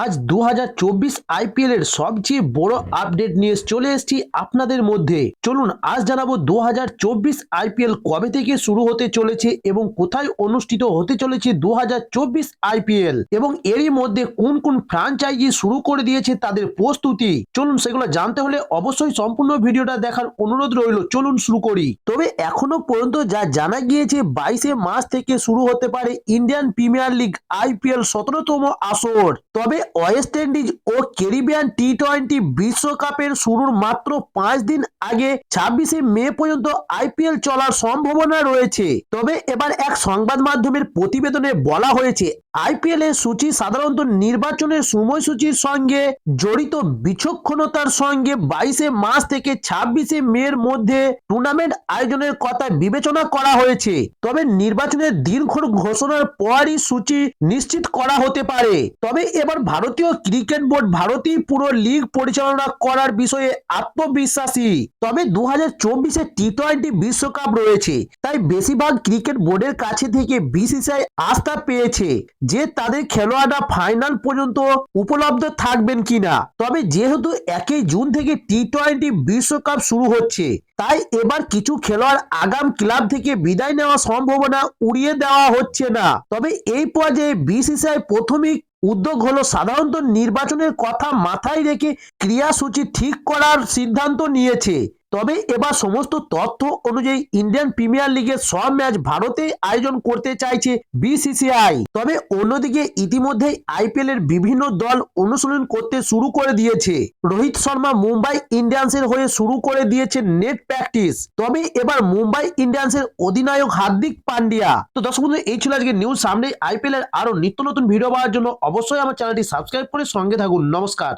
আজ 2024 আইপিএল এর সবচেয়ে বড় আপডেট নিয়ে চলে এসেছি আপনাদের মধ্যে। চলুন আজ জানাবো 2024 আইপিএল কবে থেকে শুরু হতে চলেছে এবং কোথায় অনুষ্ঠিত হতে চলেছে 2024 আইপিএল এবং এরই মধ্যে কোন কোন ফ্র্যাঞ্চাইজি শুরু করে দিয়েছে তাদের প্রস্তুতি। চলুন সেগুলো জানতে হলে অবশ্যই সম্পূর্ণ ভিডিওটা দেখার অনুরোধ রইল। চলুন শুরু করি। তবে এখনো পর্যন্ত যা জানা গিয়েছে 22শে মার্চ থেকে শুরু হতে পারে ইন্ডিয়ান প্রিমিয়ার লিগ আইপিএল 17তম আসর। তবে ওয়েস্ট ইন্ডিজ ও ক্যারিবিয়ান টি-20 বিশ্বকাপের শুরুর মাত্র 5 দিন আগে 26শে মে পর্যন্ত আইপিএল চলার সম্ভাবনা রয়েছে। তবে এবার এক সংবাদ মাধ্যমের প্রতিবেদনে বলা হয়েছে আইপিএল এর সূচি সাধারণত নির্বাচনের সময়সূচির সঙ্গে জড়িত বিচক্ষণতার সঙ্গে 22শে মার্চ থেকে 26শে মের মধ্যে টুর্নামেন্ট আয়োজনের কথা বিবেচনা করা হয়েছে। তবে নির্বাচনের দিনক্ষণ ঘোষণার পরই সূচি নিশ্চিত করা হতে পারে। তবে এবার ভারতীয় ক্রিকেট বোর্ড ভারতীয় পুরো লিগ পরিচালনা করার বিষয়ে আত্মবিশ্বাসী। তবে 2024-এ টি-20 বিশ্বকাপ রয়েছে, তাই বেশিরভাগ ক্রিকেট বোর্ডের কাছে থেকে বিসিসিআই আস্থা পেয়েছে যে তাদের খেলোয়াড়রা ফাইনাল পর্যন্ত উপলব্ধ থাকবেন কিনা। তবে যেহেতু 1 জুন থেকে টি-20 বিশ্বকাপ শুরু হচ্ছে, তাই এবার কিছু খেলোয়াড় আগাম ক্লাব থেকে বিদায় নেওয়ার সম্ভাবনা উড়িয়ে দেওয়া হচ্ছে না। তবে এই পর্যায়ে বিসিসিআই প্রাথমিক উদ্যোগ হলো সাধারণত নির্বাচনের কথা মাথায় রেখে ক্রিয়াসূচি ঠিক করার সিদ্ধান্ত নিয়েছে। তবে এবার সমস্ত তথ্য অনুযায়ী ইন্ডিয়ান প্রিমিয়ার লিগের সব ম্যাচ ভারতে আয়োজন করতে চাইছে বিসিসিআই। তবে অন্যদিকে ইতিমধ্যেই আইপিএল এর বিভিন্ন দল অনুশীলন করতে শুরু করে দিয়েছে। রোহিত শর্মা মুম্বাই ইন্ডিয়ান্সের হয়ে শুরু করে দিয়েছে নেট প্র্যাকটিস। তবে এবার মুম্বাই ইন্ডিয়ান্সের অধিনায়ক হার্দিক পান্ডিয়া। তো দর্শক বন্ধু, এই ছিল আজকে নিউজ। সামনে আইপিএল এর আরো নিত্য নতুন ভিডিও পাওয়ার জন্য অবশ্যই আমার চ্যানেলটি সাবস্ক্রাইব করে সঙ্গে থাকুন। নমস্কার।